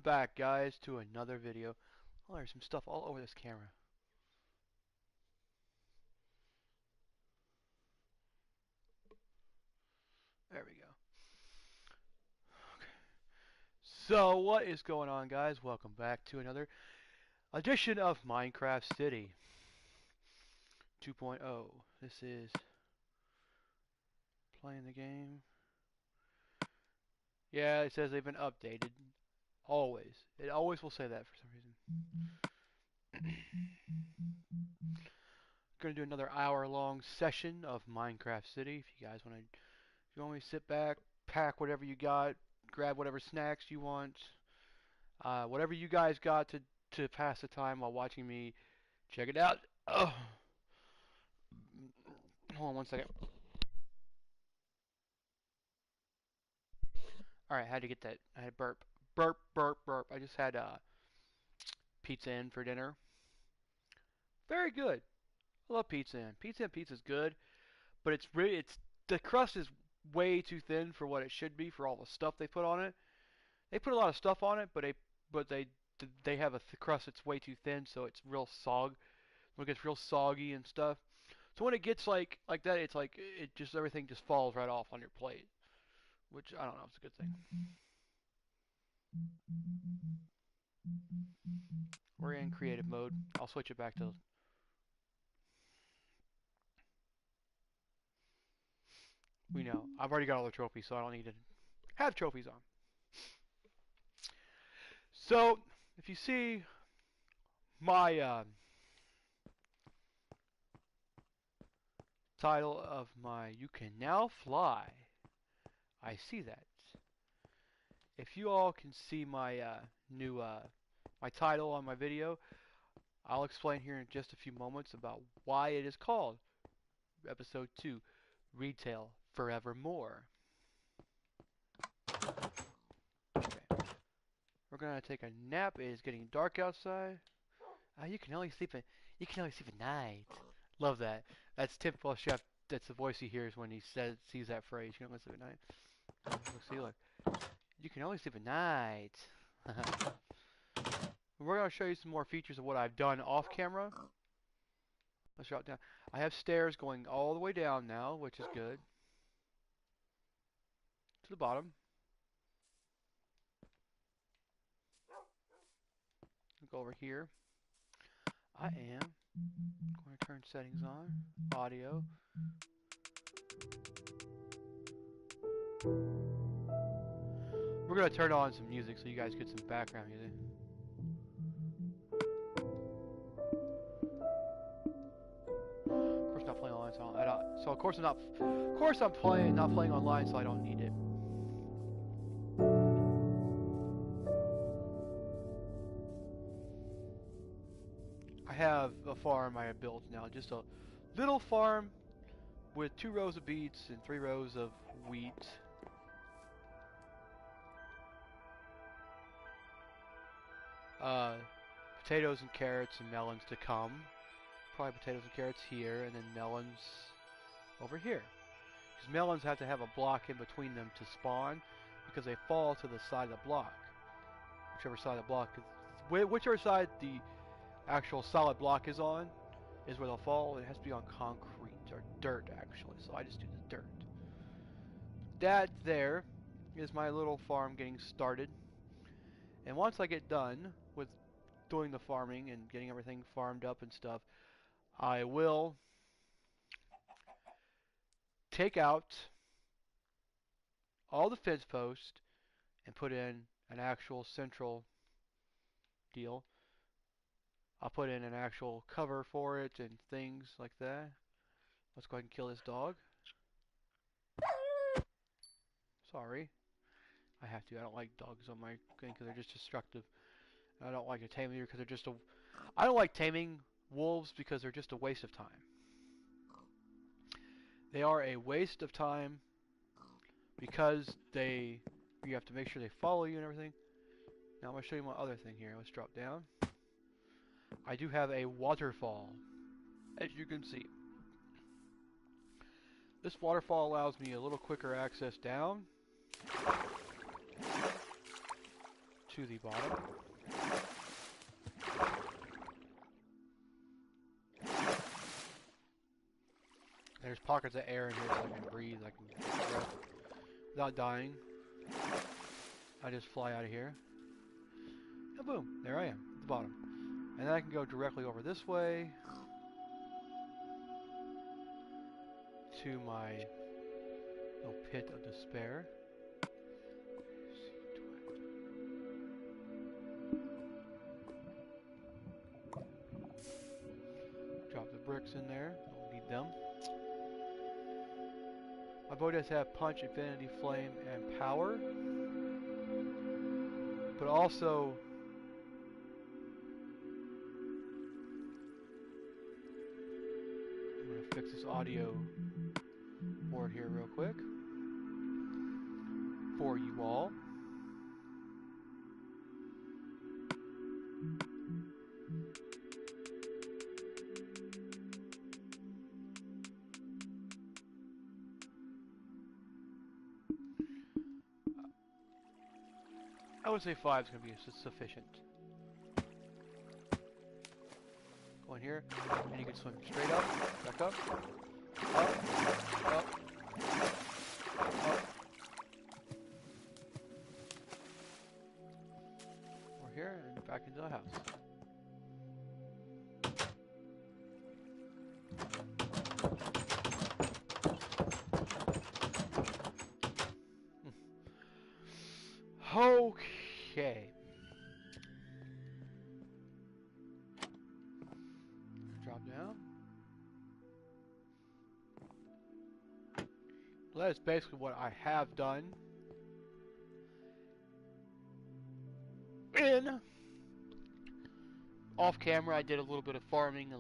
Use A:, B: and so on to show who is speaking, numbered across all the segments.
A: back, guys, to another video. Oh, there's some stuff all over this camera. There we go. Okay. So, what is going on, guys? Welcome back to another edition of Minecraft City 2.0. This is playing the game. Yeah, it says they've been updated. Always. It always will say that for some reason. Gonna do another hour-long session of Minecraft City. If you guys want to, if you want me to sit back, pack whatever you got, grab whatever snacks you want, whatever you guys got to pass the time while watching me. Check it out. Oh, hold on one second. All right, I had to get that. I had burp, burp, burp, burp. I just had pizza in for dinner. Very good. I love pizza in. Pizza and pizza's good, but it's the crust is way too thin for what it should be for all the stuff they put on it. They put a lot of stuff on it, but they have a crust that's way too thin, so it's real when it gets real soggy and stuff. So when it gets like that, it's like it just everything just falls right off on your plate, which I don't know, it's a good thing. We're in creative mode. I'll switch it back to. We know I've already got all the trophies, so I don't need to have trophies on. So if you see my title of my "You Can Now Fly," I see that. If you all can see my new my title on my video, I'll explain here in just a few moments about why it is called Episode 2, Retail Forevermore. Okay. We're gonna take a nap. It is getting dark outside. You can only sleep at night. Love that. That's typical Chef. That's the voice he hears when he sees that phrase. You can only sleep at night. Look, see, look. You can only sleep at night. We're going to show you some more features of what I've done off camera. Let's drop down. I have stairs going all the way down now, which is good. To the bottom. I'll go over here. I am going to turn settings on. Audio. We're going to turn on some music so you guys get some background music. Of course, not playing online, so of course I'm not playing online, so I don't need it. I have a farm I have built now, just a little farm with 2 rows of beets and 3 rows of wheat. Potatoes and carrots and melons to come. Probably potatoes and carrots here, and then melons over here. Because melons have to have a block in between them to spawn, because they fall to the side of the block. Whichever side of the block, whichever side the actual solid block is on, is where they'll fall. It has to be on concrete, or dirt actually, so I just do the dirt. That there is my little farm getting started. And once I get done with doing the farming and getting everything farmed up and stuff, I will take out all the fence posts and put in an actual central deal. I'll put in an actual cover for it and things like that. Let's go ahead and kill this dog. Sorry. I have to. I don't like dogs on my thing because they're just destructive. I don't like to tame them because they're just a... I don't like taming wolves because they're just a waste of time. They are a waste of time because you have to make sure they follow you and everything. Now I'm going to show you my other thing here. Let's drop down. I do have a waterfall, as you can see. This waterfall allows me a little quicker access down to the bottom. There's pockets of air in here so I can breathe, I can breath without dying. I just fly out of here. And boom, there I am, at the bottom. And then I can go directly over this way to my little pit of despair. Drop the bricks in there, don't need them. My bow does have punch, infinity, flame, and power. But also, I'm going to fix this audio board here real quick for you all. I would say 5 is going to be sufficient. Go in here, and you can swim straight up, back up, up, over here, and back into the house. Okay. Drop down. Well, that is basically what I have done. Off camera, I did a little bit of farming,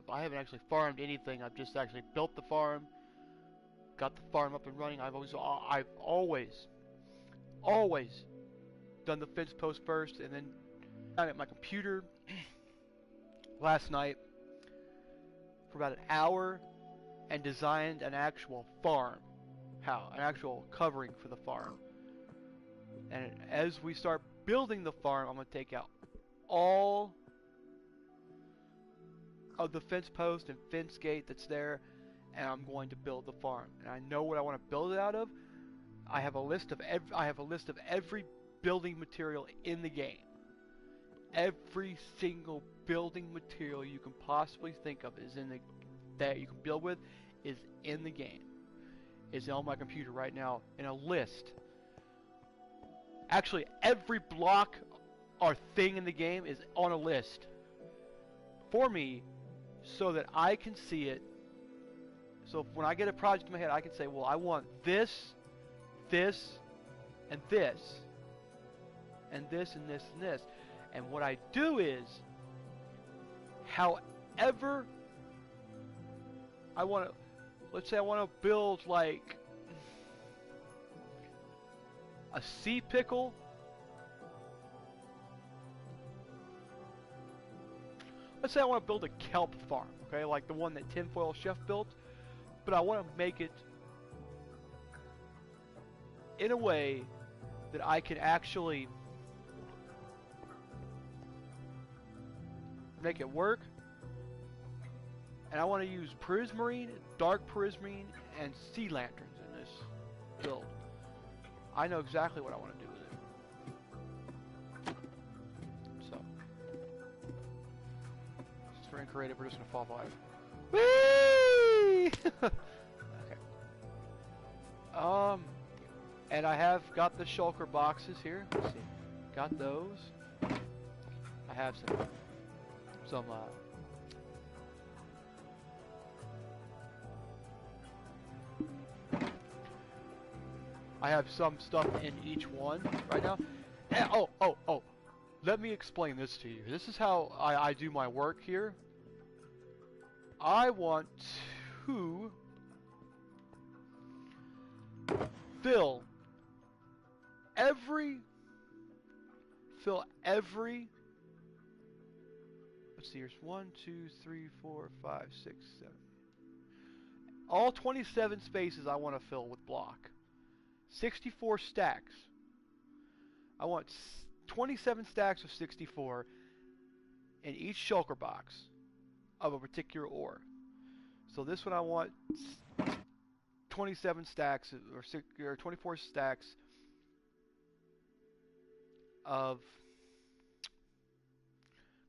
A: I haven't actually farmed anything. I've just actually built the farm, got the farm up and running. I've always done the fence post first, and then down at my computer last night for about an hour and designed an actual farm, an actual covering for the farm. And as we start building the farm, I'm going to take out all of the fence post and fence gate that's there, and I'm going to build the farm. And I know what I want to build it out of. I have a list of every building material in the game. Every single building material you can possibly think of is in the that you can build with is in the game. It's on my computer right now in a list. Actually, every block or thing in the game is on a list for me, so that I can see it. So when I get a project in my head, I can say, well, I want this, this, and this, and this, and this, and this. And what I do is, however I want to, let's say I want to build like a sea pickle. Let's say I want to build a kelp farm, okay, like the one that Tinfoil Chef built, but I want to make it in a way that I can actually make it work. And I want to use prismarine, dark prismarine, and sea lanterns in this build. I know exactly what I want to do with it. So, since we're in creative, we're just going to fall 5. Whee! Okay. And I have got the shulker boxes here. Let's see. Got those. I have some I have some stuff in each one right now. And, oh. Let me explain this to you. This is how I do my work here. I want to fill every let's see, here's 1, 2, 3, 4, 5, 6, 7. All 27 spaces I want to fill with block. 64 stacks. I want 27 stacks of 64 in each shulker box of a particular ore. So this one I want 27 stacks or 24 stacks of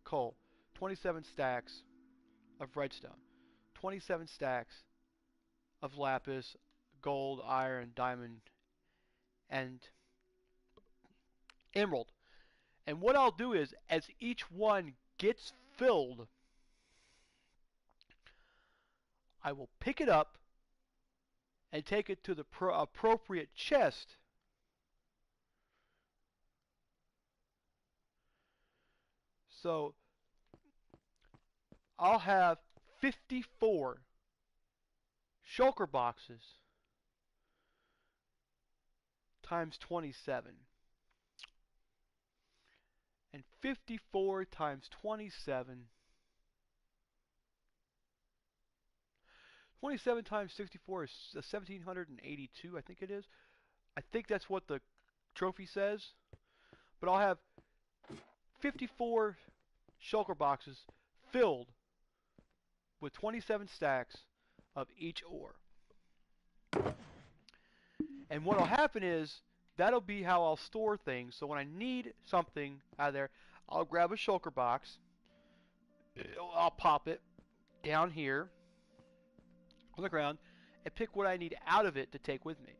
A: coal, 27 stacks of redstone, 27 stacks of lapis, gold, iron, diamond, and emerald. And what I'll do is, as each one gets filled, I will pick it up and take it to the appropriate chest. So I'll have 54 shulker boxes times 27. And 54 times 27. 27 times 64 is 1,782, I think it is. I think that's what the trophy says. But I'll have 54 shulker boxes filled with 27 stacks of each ore. And what'll happen is, that'll be how I'll store things. So when I need something out of there, I'll grab a shulker box. I'll pop it down here on the ground and pick what I need out of it to take with me.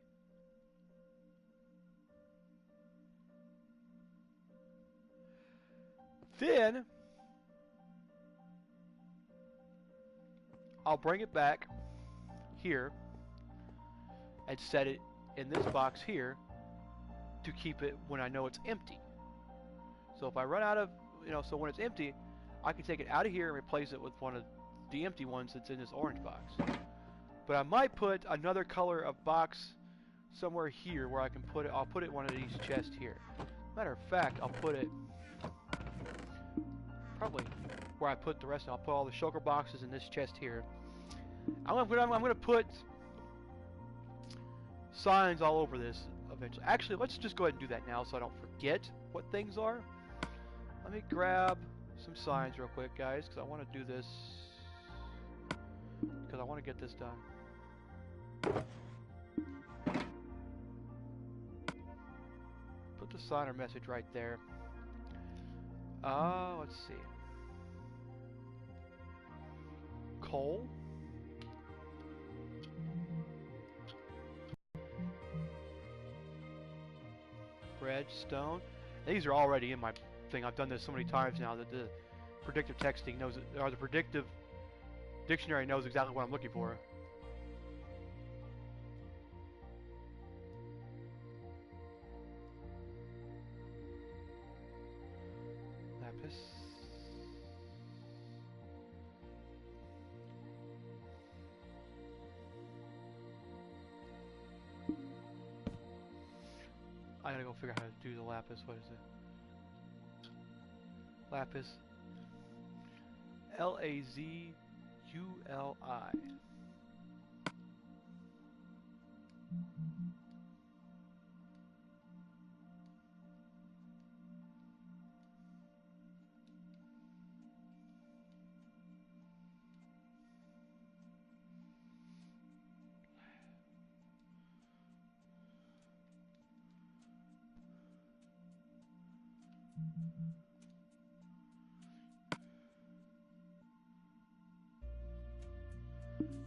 A: Then I'll bring it back here and set it in this box here to keep it when I know it's empty. So if I run out of, so when it's empty, I can take it out of here and replace it with one of the empty ones that's in this orange box. But I might put another color of box somewhere here where I can put it. I'll put it in one of these chests here. Matter of fact, I'll put it probably where I put the rest of it. I'll put all the shulker boxes in this chest here. I'm gonna put signs all over this eventually. Actually, let's just go ahead and do that now so I don't forget what things are. Let me grab some signs real quick, guys, because I want to do this, because I want to get this done. Put the sign or message right there. Let's see. Coal. Redstone. These are already in my thing. I've done this so many times now that the predictive texting knows, or the predictive dictionary knows exactly what I'm looking for. Lapis. I gotta go figure out how to do the lapis. What is it? Lapis. Lazuli.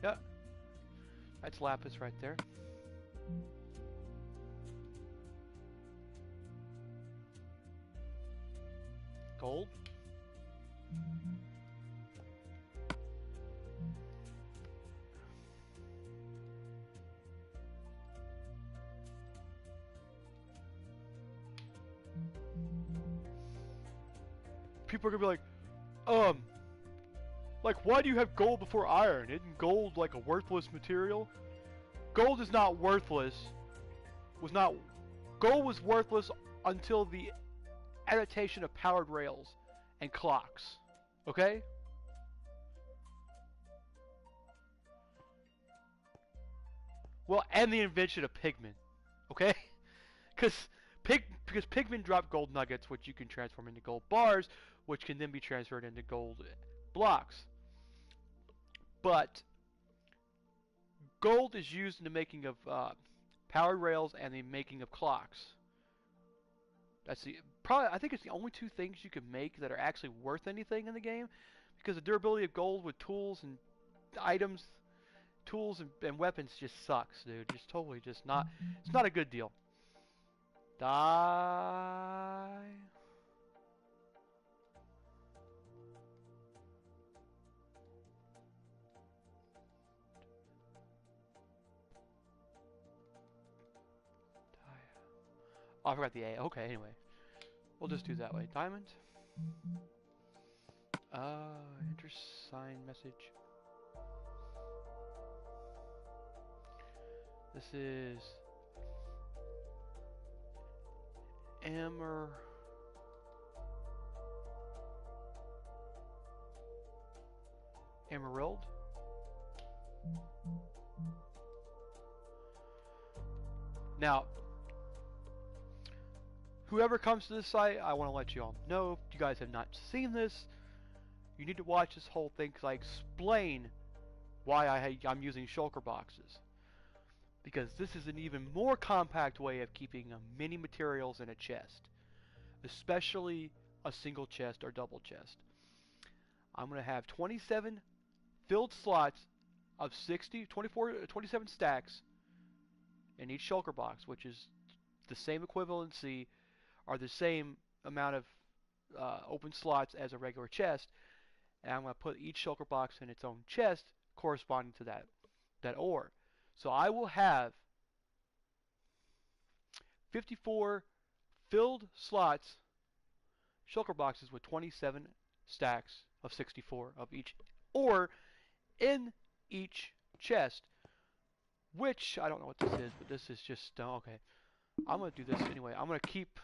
A: Yeah, that's lapis right there. Gold. People are gonna be like, why do you have gold before iron? Isn't gold like a worthless material? Gold is not worthless. Gold was worthless until the adaptation of powered rails and clocks. Okay? Well, and the invention of pigment. Okay? Because because pigmen drop gold nuggets, which you can transform into gold bars, which can then be transferred into gold blocks. But gold is used in the making of power rails and the making of clocks. That's I think it's the only two things you can make that are actually worth anything in the game, because the durability of gold with tools and items, tools and weapons just sucks, dude. Just totally just not. It's not a good deal. Die. Oh, I forgot the A. Okay, anyway. We'll just do that way. Diamond. Enter sign message. This is Emerald. Now, whoever comes to this site, I want to let you all know, if you guys have not seen this, you need to watch this whole thing because I explain why I'm using shulker boxes. Because this is an even more compact way of keeping many materials in a chest, especially a single chest or double chest. I'm going to have 27 filled slots of 27 stacks in each shulker box, which is the same equivalency or the same amount of open slots as a regular chest. And I'm going to put each shulker box in its own chest corresponding to that ore. So I will have 54 filled slots, shulker boxes with 27 stacks of 64 of each ore in each chest, which I don't know what this is, but this is just okay. I'm going to do this anyway. I'm going to keep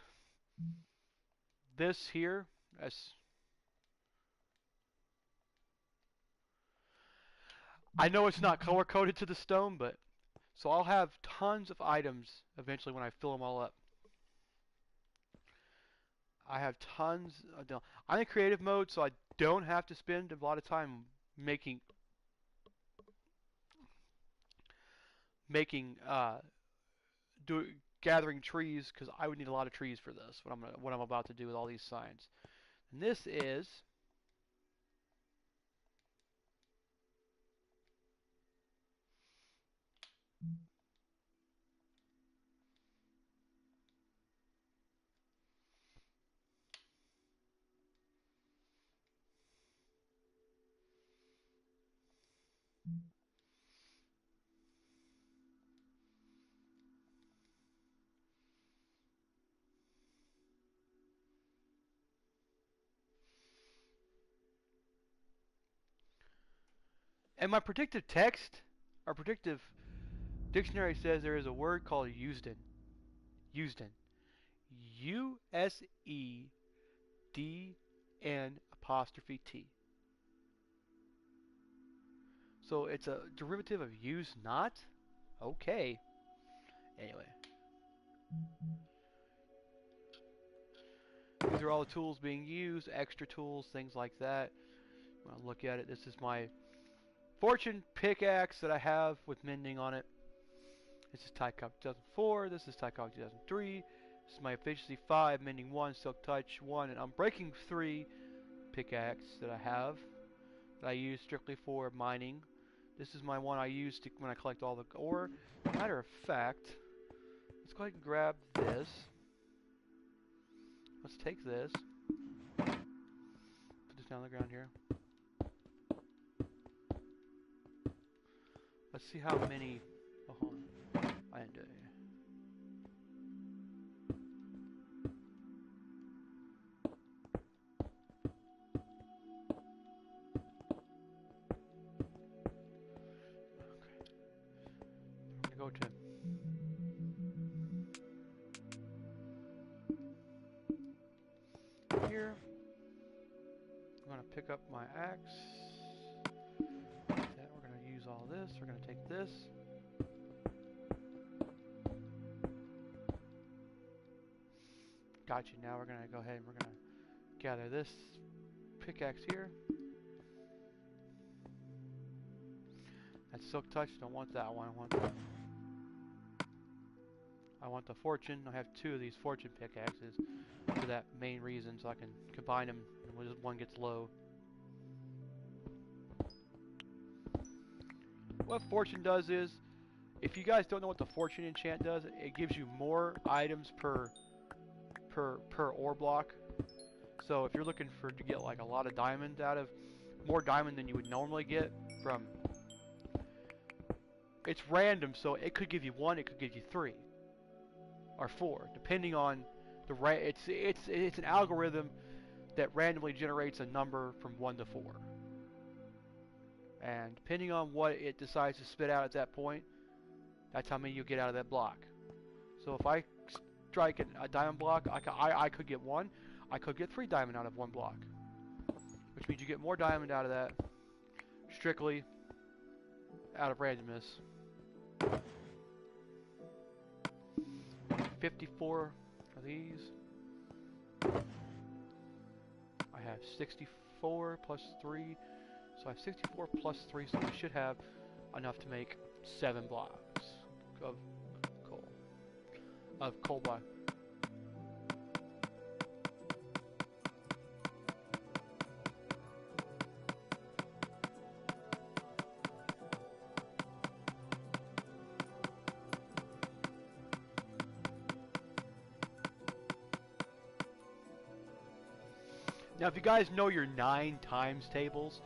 A: this here as I know it's not color coded to the stone, but so I'll have tons of items eventually when I fill them all up. I have tons. I'm in creative mode, so I don't have to spend a lot of time gathering trees, because I would need a lot of trees for this. What I'm about to do with all these signs. And this is and my predictive text, our predictive dictionary says there is a word called Usden. Usden. USEDN''T. So it's a derivative of use not? Okay. Anyway. These are all the tools being used, extra tools, things like that. When I look at it, this is my fortune pickaxe that I have with mending on it. This is Tycom 2004, this is Tycom 2003. This is my efficiency 5, mending 1, silk touch 1, and unbreaking 3 pickaxe that I have. That I use strictly for mining. This is my one I use when I collect all the ore. Matter of fact, let's go ahead and grab this. Let's take this. Put this down on the ground here. Let's see how many. Oh, hold on. I didn't do it. Okay. Go to here. I'm going to pick up my axe. We're going to use all this. We're going to take this. Gotcha. Now we're gonna go ahead and we're gonna gather this pickaxe here. That's silk touch. Don't want that one. I want the fortune. I have 2 of these fortune pickaxes for that main reason, so I can combine them when one gets low. What fortune does is, if you guys don't know what the fortune enchant does, it gives you more items per ore block. So if you're looking to get like a lot of diamond out of, more diamond than you would normally get from, it's random, so it could give you 1, it could give you 3 or 4, depending on the it's an algorithm that randomly generates a number from 1 to 4, and depending on what it decides to spit out at that point, that's how many you get out of that block. So if I strike a diamond block, I could get 1, I could get 3 diamond out of 1 block, which means you get more diamond out of that strictly out of randomness. 54 of these. I have 64 plus 3, so I have 64 plus 3, so we should have enough to make 7 blocks of coal block. Now, if you guys know your 9 times tables,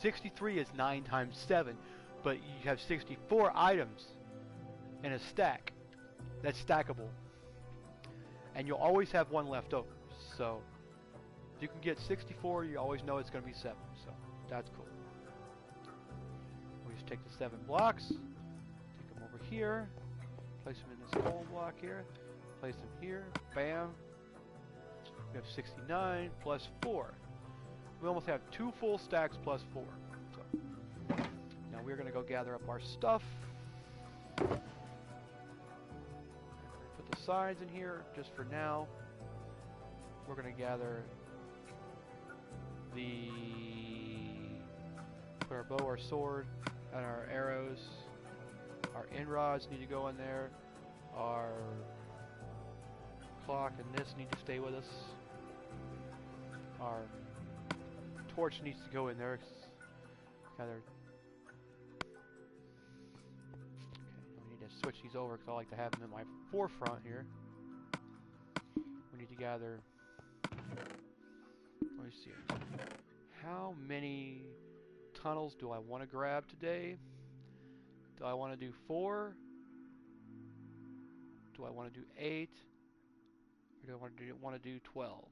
A: 63 is 9 times 7, but you have 64 items in a stack that's stackable, and you'll always have 1 left over. So if you can get 64, you always know it's going to be 7, so that's cool. We just take the 7 blocks, take them over here, place them in this coal block here, place them here, bam. We have 69 plus 4. We almost have 2 full stacks plus 4. So now we're going to go gather up our stuff. Put the sides in here just for now. We're going to gather put our bow, our sword, and our arrows. Our end rods need to go in there. Our clock and this need to stay with us. Our torch needs to go in there. Okay, we need to switch these over because I like to have them in my forefront here. We need to gather. Let me see. How many tunnels do I want to grab today? Do I want to do 4? Do I want to do 8? Or do I want to do 12?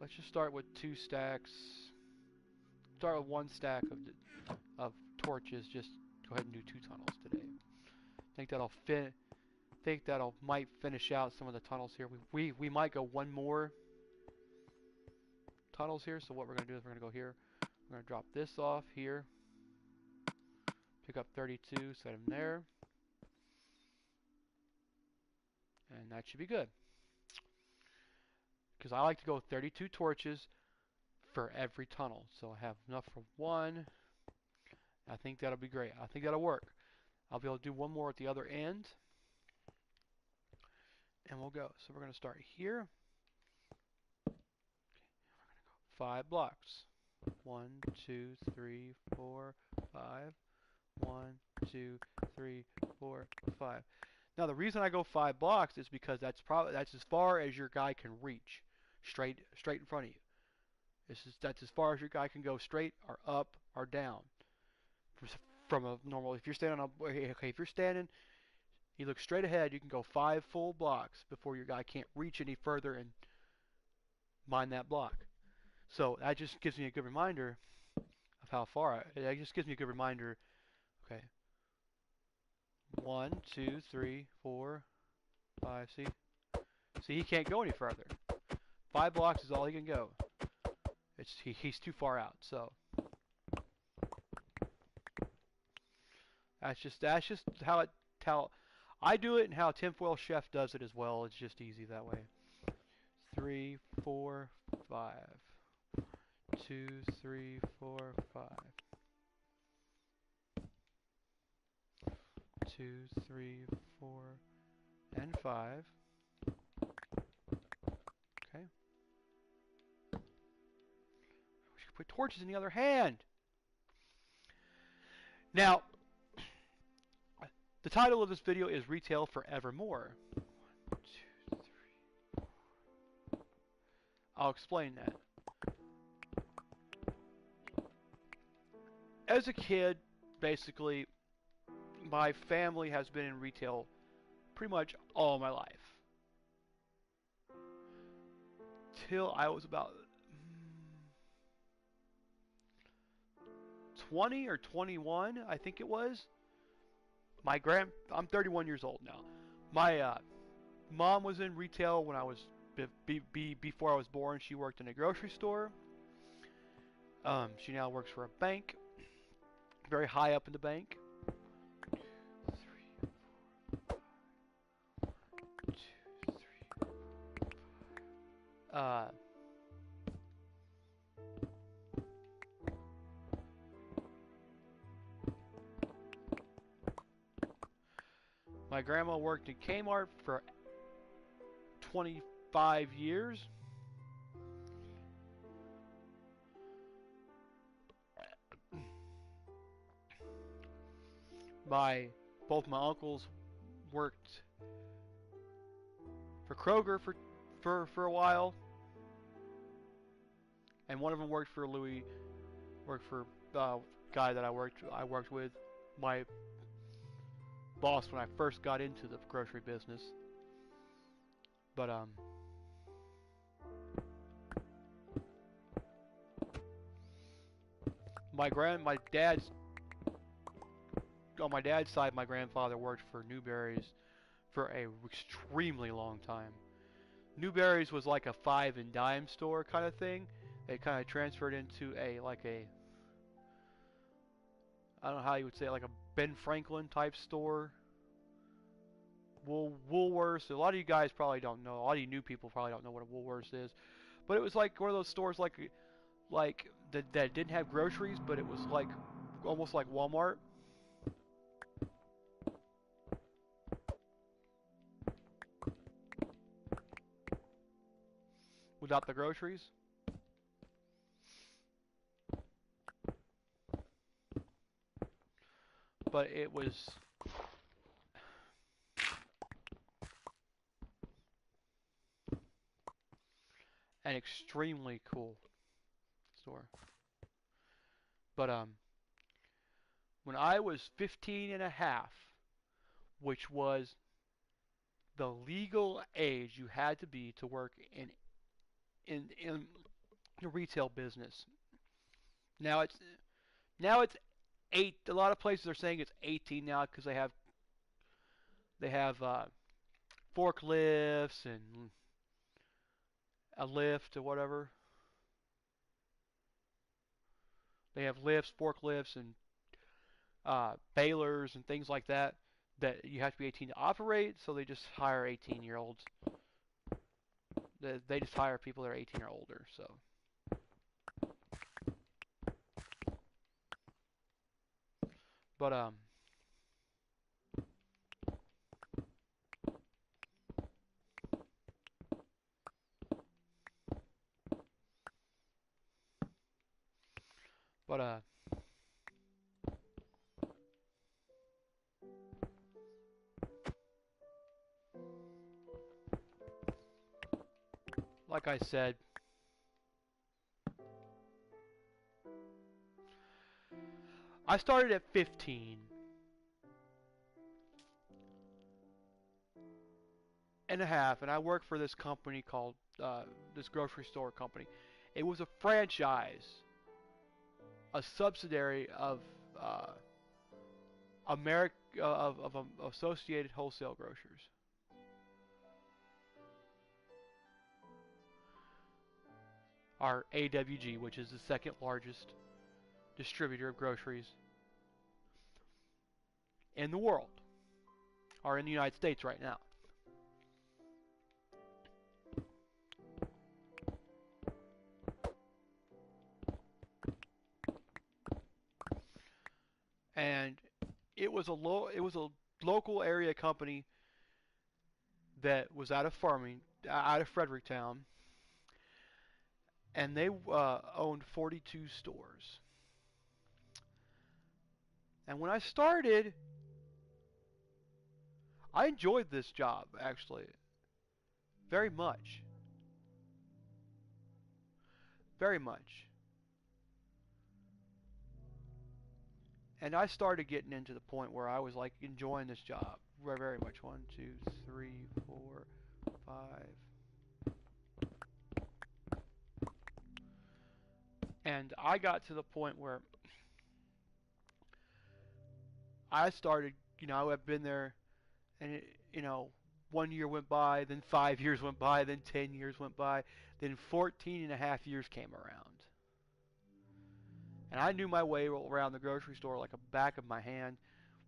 A: Let's just start with 2 stacks. Start with 1 stack of torches. Just go ahead and do 2 tunnels today. I think that'll fit. Think that'll might finish out some of the tunnels here. We might go 1 more tunnels here. So what we're gonna do is we're gonna go here. We're gonna drop this off here. Pick up 32. Set them there. And that should be good. Because I like to go 32 torches for every tunnel. So I have enough for 1. I think that'll be great. I think that'll work. I'll be able to do 1 more at the other end. And we'll go. So we're going to start here. Okay, we're going to go 5 blocks. 1, 2, 3, 4, 5. 1, 2, 3, 4, 5. Now the reason I go 5 blocks is because that's as far as your guy can reach. Straight in front of you. That's as far as your guy can go, straight or up or down. From a normal, if you're standing on if you're standing, you look straight ahead, you can go 5 full blocks before your guy can't reach any further and mine that block. So that just gives me a good reminder of how far. It just gives me a good reminder. Okay. 1, 2, 3, 4, 5. See, he can't go any further. 5 blocks is all he can go. He's too far out. So that's just how I do it and how Tinfoil Chef does it as well. It's just easy that way. 3, 4, 5. 2, 3, 4, 5. 2, 3, 4, and 5. Okay. We should put torches in the other hand. Now, the title of this video is Retail Forevermore. 1, 2, 3. I'll explain that. As a kid, basically, my family has been in retail pretty much all my life. Till I was about 20 or 21, I think it was. I'm 31 years old now. My mom was in retail when I was before I was born. She worked in a grocery store. She now works for a bank, very high up in the bank. 2, 3, 4, 2, 3, 4. My grandma worked at Kmart for 25 years. Both my uncles worked for Kroger for a while, and one of them worked for Louis. Worked for guy that I worked with, my boss when I first got into the grocery business. But on my dad's side, my grandfather worked for Newberry's for a extremely long time. Newberry's was like a 5 and dime store kind of thing. They kind of transferred into I don't know how you would say it, like a Ben Franklin type store. Woolworths. A lot of you guys probably don't know. A lot of you new people probably don't know what a Woolworths is. But it was like one of those stores like that didn't have groceries, but it was like almost like Walmart. Without the groceries. But it was an extremely cool store. But when I was 15 and a half, which was the legal age you had to be to work in the retail business. Now it's 8. A lot of places are saying it's 18 now because they have forklifts and a lift or whatever. They have lifts, forklifts, and balers and things like that you have to be 18 to operate. So they just hire 18-year-olds. They just hire people that are 18 or older. So. But like I said, I started at 15 and a half, and I worked for this company called this grocery store company. It was a franchise, a subsidiary of Associated Wholesale Grocers. Our AWG, which is the second largest distributor of groceries in the world. are in the United States right now. And it was a local area company that was out of Fredericktown, and they owned 42 stores. And when I started, I enjoyed this job actually very much, very much. And I started getting into the point where I was like enjoying this job very, very much. 1, 2, 3, 4, 5. And I got to the point where I started, I've been there, and 1 year went by, then 5 years went by, then 10 years went by, then 14 and a half years came around. And I knew my way around the grocery store like a back of my hand,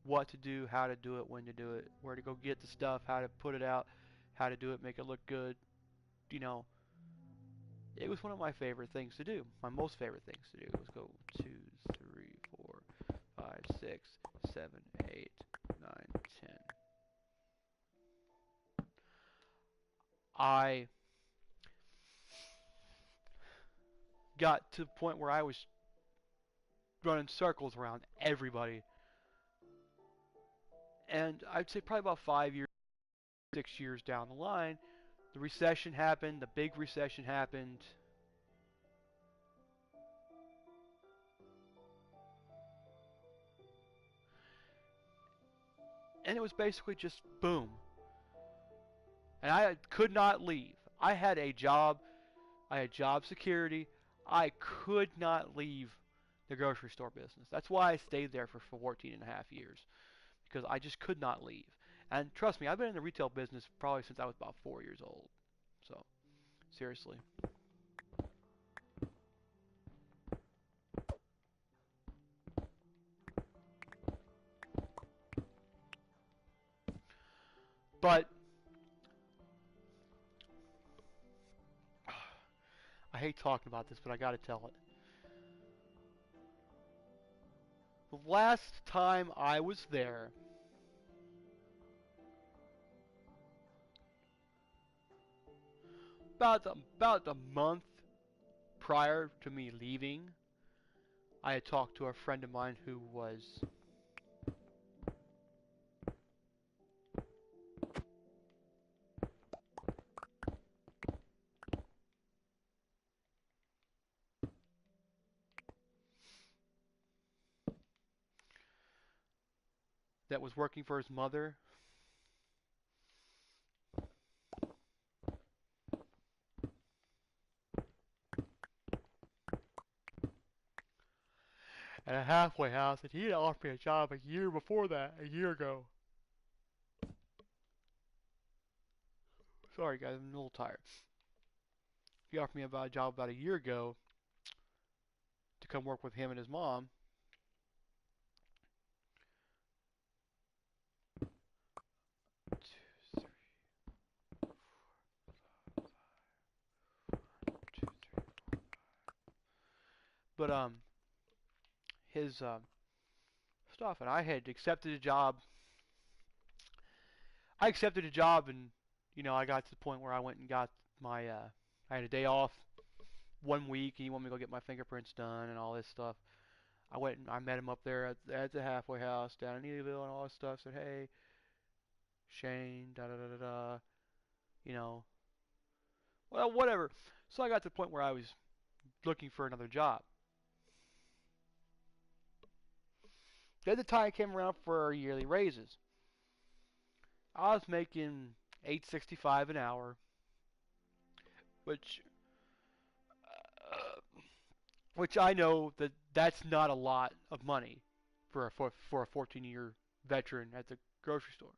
A: what to do, how to do it, when to do it, where to go get the stuff, how to put it out, how to do it, make it look good. You know, it was one of my favorite things to do. My most favorite things to do was go 2, 3, 4, 5, 6, 7, 8, 9, 10. I got to the point where I was running circles around everybody. And I'd say probably about 5 years, 6 years down the line, the recession happened, the big recession happened. And it was basically just boom. And I could not leave. I had a job, I had job security. I could not leave the grocery store business. That's why I stayed there for 14 and a half years, because I just could not leave. And trust me, I've been in the retail business probably since I was about 4 years old. So, seriously. But I hate talking about this, but I got to tell it. The last time I was there, about a month prior to me leaving, I had talked to a friend of mine who was that was working for his mother. At a halfway house, and he had offered me a job a year before that, a year ago. Sorry guys, I'm a little tired. He offered me about a job about a year ago to come work with him and his mom. But his stuff, and I had accepted a job. I accepted a job, and I got to the point where I went and got my. I had a day off 1 week, and he wanted me to go get my fingerprints done and all this stuff. I went and I met him up there at the halfway house down in Edaville and all this stuff. Said, hey, Shane, da da da da da. You know, well, whatever. So I got to the point where I was looking for another job. Then the time came around for our yearly raises. I was making $8.65 an hour, which uh, which I know that that's not a lot of money for a 14-year veteran at the grocery store.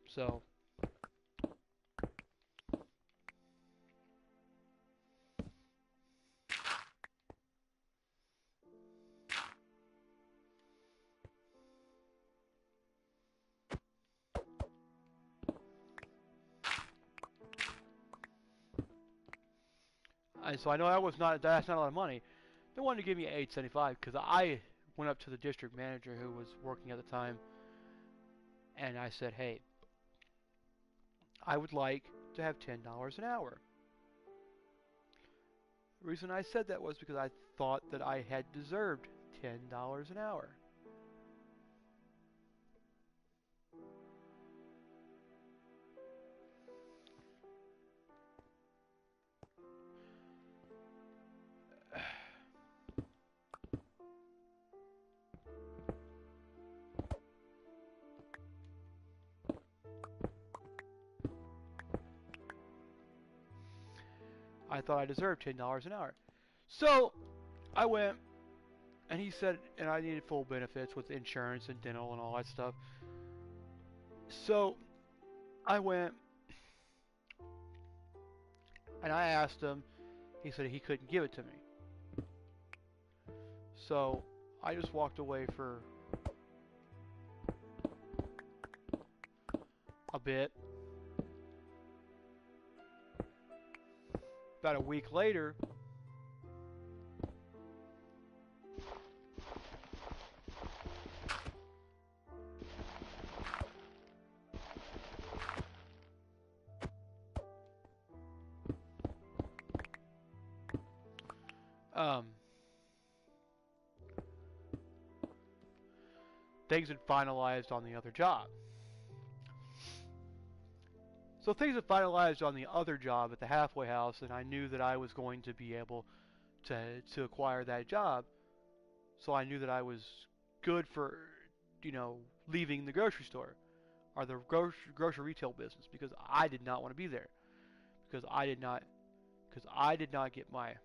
A: So And so I know that's not a lot of money. They wanted to give me $8.75 because I went up to the district manager who was working at the time, and I said, hey, I would like to have $10 an hour. The reason I said that was because I thought that I had deserved $10 an hour. I thought I deserved $10 an hour. So I went, and he said, and I needed full benefits with insurance and dental and all that stuff. So I went, and I asked him. He said he couldn't give it to me. So I just walked away for a bit. About a week later, things had finalized on the other job. So things had finalized on the other job at the halfway house, and I knew that I was going to be able to acquire that job. So I knew that I was good for, leaving the grocery store or the grocery retail business because I did not want to be there because I did not get my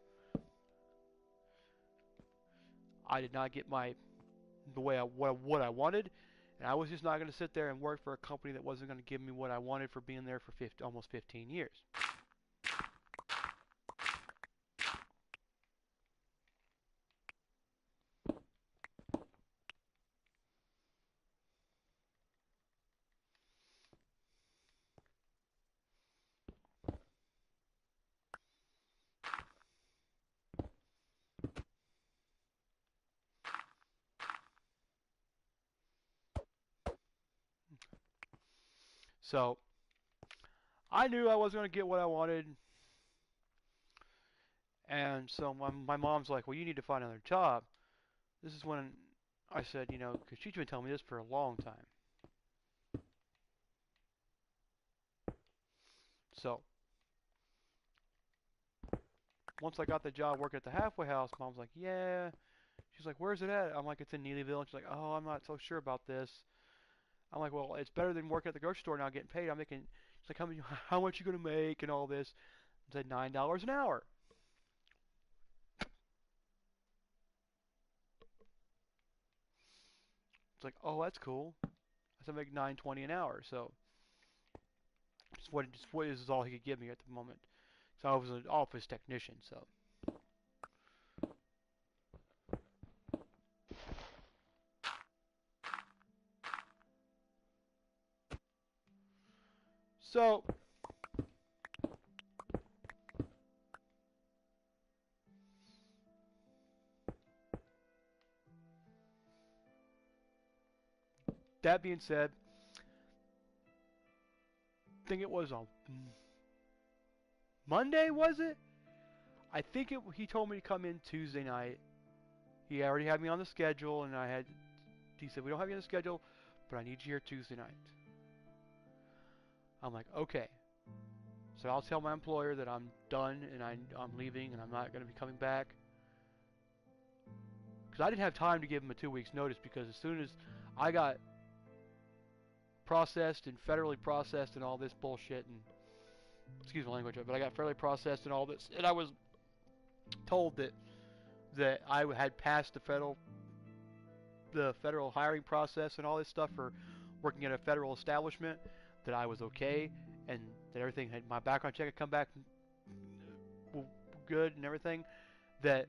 A: the way what I wanted, and I was just not going to sit there and work for a company that wasn't going to give me what I wanted for being there for almost 15 years. So I knew I wasn't going to get what I wanted, and so my mom's like, well, you need to find another job. This is when I said, because she's been telling me this for a long time. So once I got the job working at the halfway house, mom's like, yeah. She's like, where's it at? I'm like, it's in Neelyville. And she's like, oh, I'm not so sure about this. I'm like, well, it's better than working at the grocery store now getting paid. I'm making, she's like, how much you going to make and all this? I said, $9 an hour. It's like, oh, that's cool. I said, I make $9.20 an hour. So what is all he could give me at the moment. So I was an office technician. So that being said, I think it was on Monday, was it? I think he told me to come in Tuesday night. He already had me on the schedule, and he said, we don't have you on the schedule, but I need you here Tuesday night. I'm like, okay. So I'll tell my employer that I'm done and I'm leaving and I'm not going to be coming back. Because I didn't have time to give him a 2 weeks notice, because as soon as I got processed and federally processed and all this bullshit, and excuse my language, but I got federally processed and all this, and I was told that I had passed the federal hiring process and all this stuff for working at a federal establishment, that I was okay, and that everything had, my background check had come back good and everything, that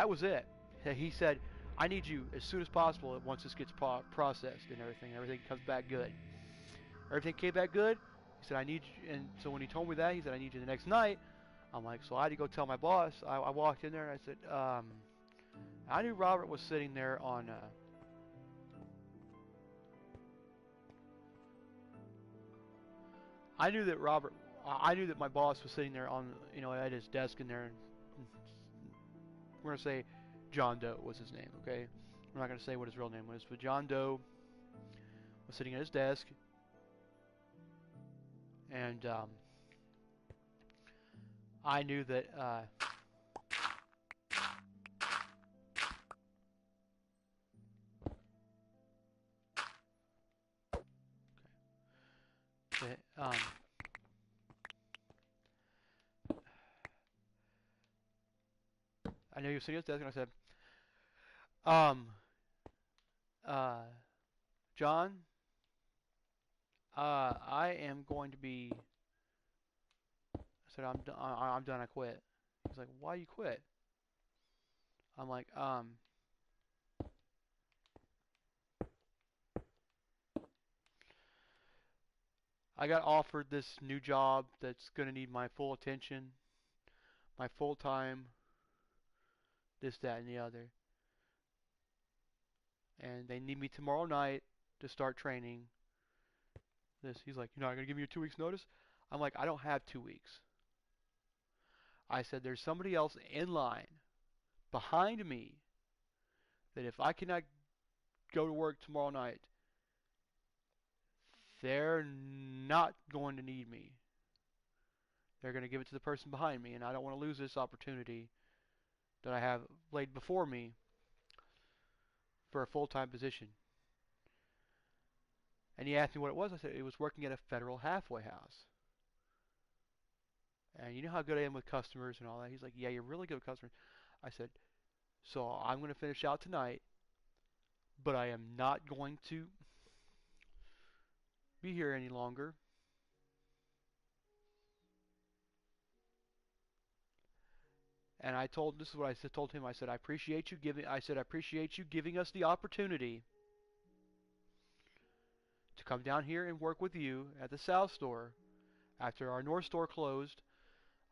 A: was it. He said, I need you as soon as possible once this gets processed and everything comes back good. Everything came back good. He said, I need you, and so when he told me that, he said, I need you the next night. I'm like, so I had to go tell my boss. I walked in there and I said, I knew Robert was sitting there on. I knew that Robert. I knew that my boss was sitting there on, at his desk in there, and we're gonna say John Doe was his name. Okay, we're not gonna say what his real name was, but John Doe was sitting at his desk, and I knew that. That, I knew he was sitting at his desk, and I said, um, John, I am going to be. I said, I'm done. I quit. He's like, why you quit? I'm like, I got offered this new job that's going to need my full attention, my full time, this, that, and the other. And they need me tomorrow night to start training this. He's like, you're not going to give me a 2 weeks notice? I'm like, I don't have 2 weeks. I said, there's somebody else in line behind me that if I cannot go to work tomorrow night, they're not going to need me. They're going to give it to the person behind me, and I don't want to lose this opportunity that I have laid before me for a full-time position. And he asked me what it was. I said it was working at a federal halfway house. And you know how good I am with customers and all that. He's like, yeah, you're really good with customers. I said, so I'm going to finish out tonight, but I am not going to be here any longer. And this is what I told him. I said, I appreciate you giving us the opportunity to come down here and work with you at the South store after our North store closed.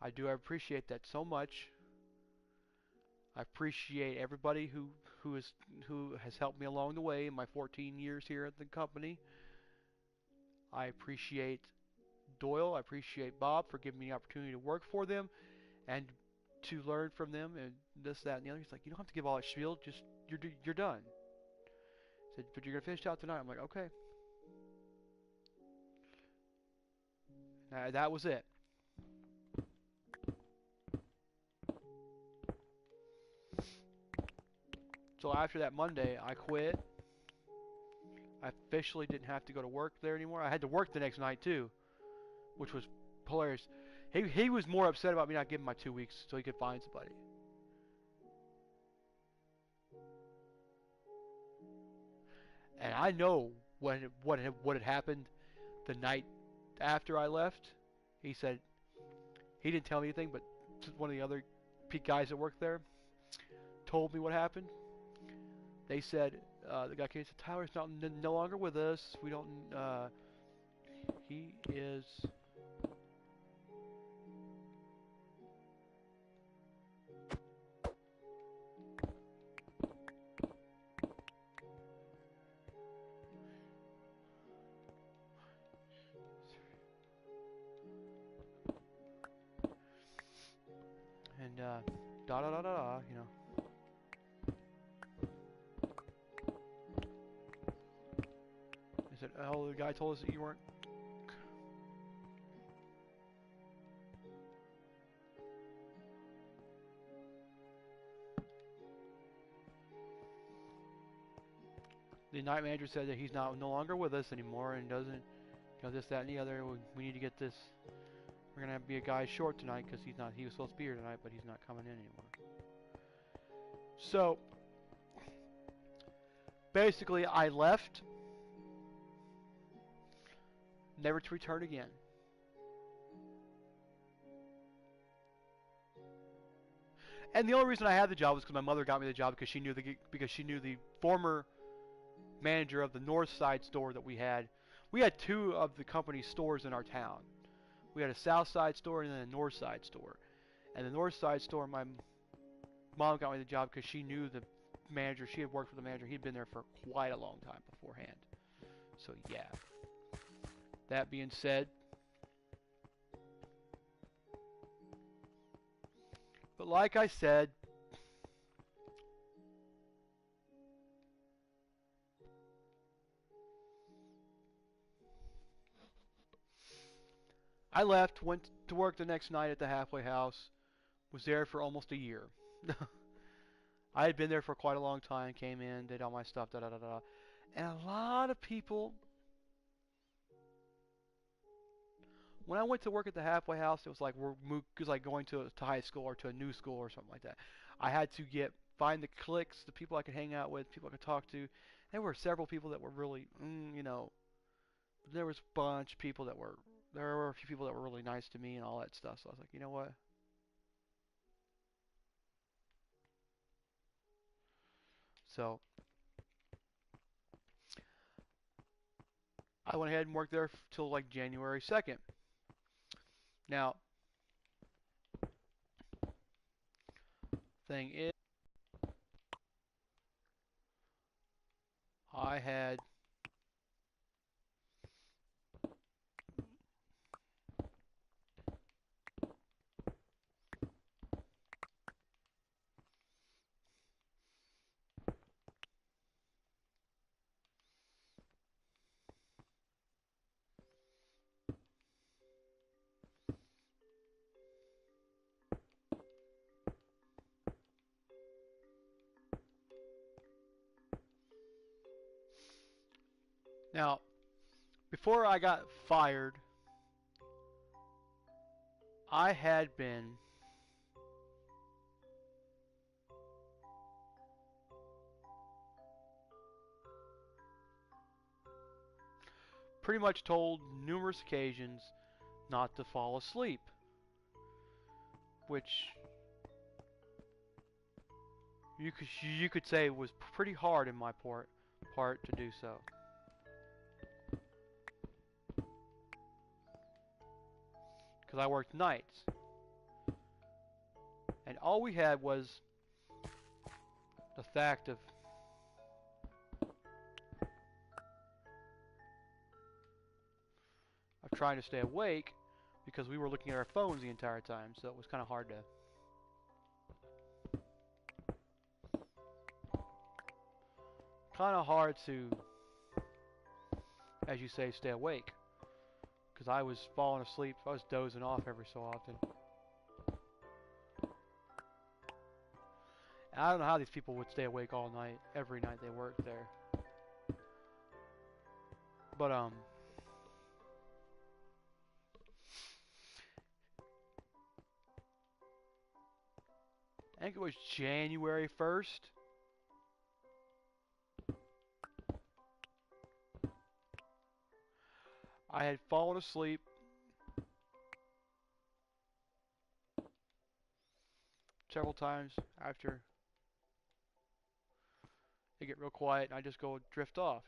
A: I appreciate that so much. I appreciate everybody who has helped me along the way in my 14 years here at the company. I appreciate Doyle. I appreciate Bob for giving me the opportunity to work for them and to learn from them and this, that, and the other. He's like, you don't have to give all that spiel. Just you're done. He said, but you're gonna finish out tonight. I'm like, okay. That was it. So after that Monday, I quit. I officially didn't have to go to work there anymore. I had to work the next night too, which was hilarious. He was more upset about me not giving my 2 weeks so he could find somebody. And I know what had happened the night after I left. He said he didn't tell me anything, but one of the other guys that worked there told me what happened. They said the guy came and said Tyler's no longer with us. We don't. He is. And da da da da da, you know. I said, oh, the guy told us that you weren't. The night manager said that he's no longer with us anymore and doesn't, this, that, and the other. We need to get this. We're gonna have to be a guy short tonight because he's not. He was supposed to be here tonight, but he's not coming in anymore. So basically, I left, never to return again. And the only reason I had the job was because my mother got me the job because she knew the former manager of the North Side store that we had. We had two of the company's stores in our town. We had a South Side store and then a North Side store. And the North Side store, my mom got me the job because she knew the manager. She had worked with the manager. He'd been there for quite a long time beforehand. So yeah. That being said, but like I said, I left, went to work the next night at the halfway house, was there for almost a year. I had been there for quite a long time, came in, did all my stuff, da da da da. And a lot of people, when I went to work at the halfway house, it was like it was like going to high school or to a new school or something like that. I had to find the cliques, the people I could hang out with, people I could talk to. There were several people that were really, there was a bunch of people that were, there were a few people that were really nice to me and all that stuff. So I was like, you know what? So I went ahead and worked there till like January 2nd. Now, thing is, I had now before I got fired, I had been pretty much told numerous occasions not to fall asleep, which you could say was pretty hard in my part to do so. Because I worked nights, and all we had was the fact of trying to stay awake because we were looking at our phones the entire time, so it was kind of hard to, as you say, stay awake because I was falling asleep. I was dozing off every so often. And I don't know how these people would stay awake all night, every night they worked there. But I think it was January 1st. I had fallen asleep several times after it get real quiet and I just go drift off.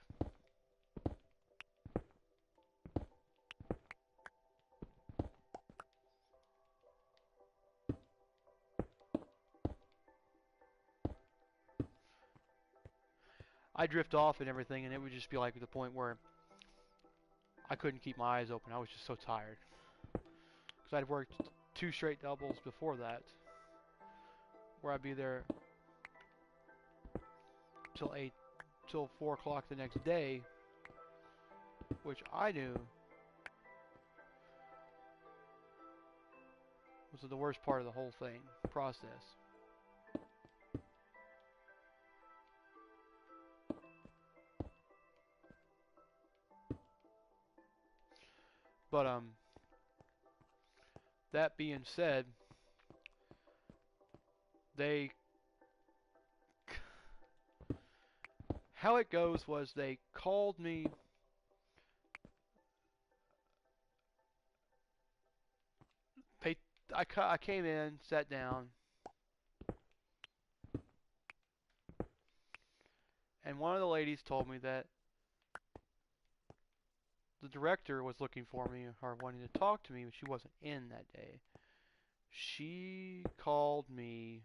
A: I drift off and everything, and it would just be like the point where I couldn't keep my eyes open. I was just so tired because I'd worked 2 straight doubles before that, where I'd be there till 4 o'clock the next day, which I knew was the worst part of the whole thing process. But that being said, they how it goes was they called me. They I came in, sat down, and one of the ladies told me that the director was looking for me or wanting to talk to me, but she wasn't in that day. She called me.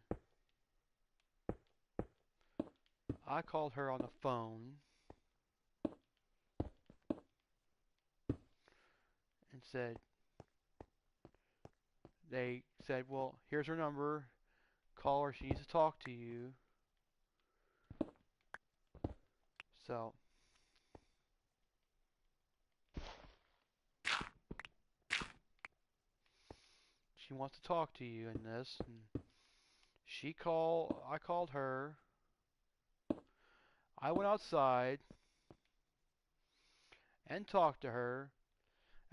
A: I called her on the phone and they said, well, here's her number. Call her. She needs to talk to you. So she wants to talk to you in this. And I called her. I went outside and talked to her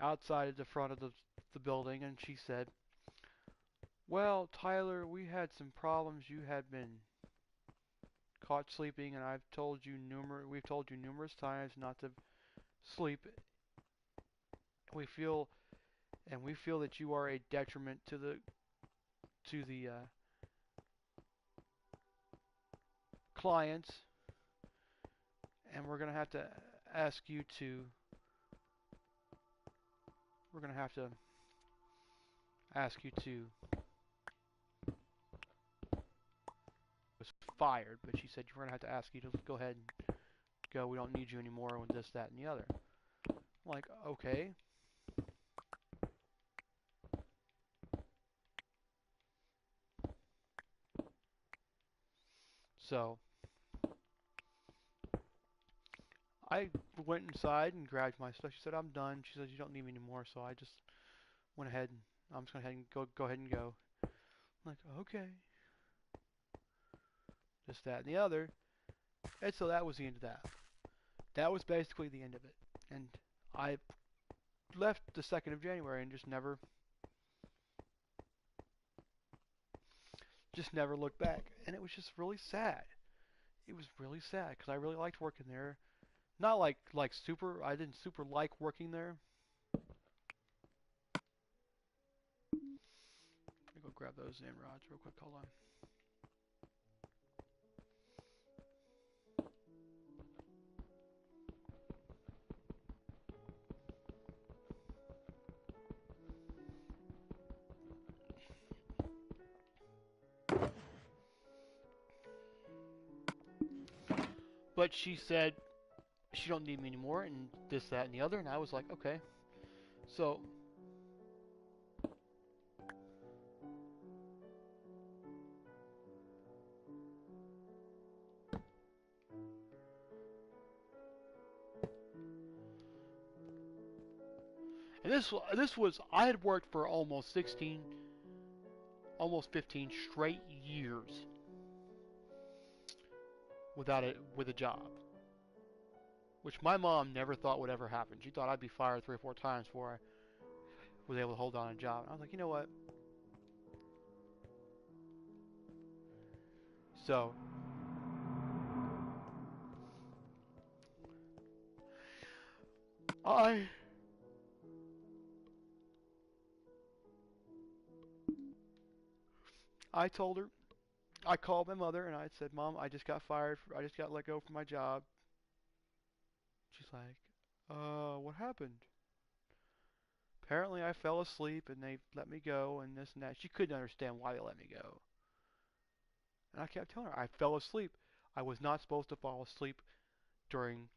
A: outside at the front of the building, and she said, well, Tyler, we had some problems. You had been caught sleeping, and we've told you numerous times not to sleep. We feel we feel that you are a detriment to the clients, and ask you to we're going to have to ask you to was fired, but she said we're going to have to ask you to go ahead and go. We don't need you anymore with this, that, and the other. I'm like, okay. So I went inside and grabbed my stuff. She said, I'm done. She said, you don't need me anymore. So I just went ahead and I'm just going to go ahead and go. I'm like, okay. This, that, and the other. And so that was the end of that. That was basically the end of it. And I left the 2nd of January and just never looked back. And it was just really sad. It was really sad because I really liked working there. Not like super. I didn't super like working there. Let me go grab those in rods real quick. Hold on. But she said she don't need me anymore, and this, that, and the other. And I was like, okay. So and this was I had worked for almost 16, almost 15 straight years with a job, which my mom never thought would ever happen. She thought I'd be fired 3 or 4 times before I was able to hold on a job. And I was like, you know what? So I I told her I called my mother and I said, Mom, I just got fired. I just got let go from my job. She's like, what happened? Apparently I fell asleep and they let me go and this and that. She couldn't understand why they let me go. And I kept telling her I fell asleep. I was not supposed to fall asleep during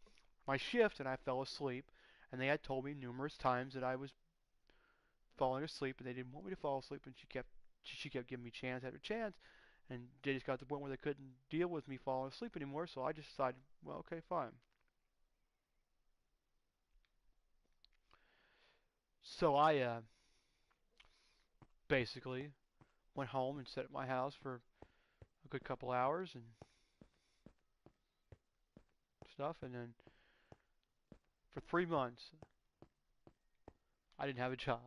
A: my shift and I fell asleep. And they had told me numerous times that I was falling asleep and they didn't want me to fall asleep and she kept giving me chance after chance. And they just got to the point where they couldn't deal with me falling asleep anymore, so I just decided, well, okay, fine. So I basically went home and sat at my house for a good couple hours and stuff, and then for 3 months I didn't have a job.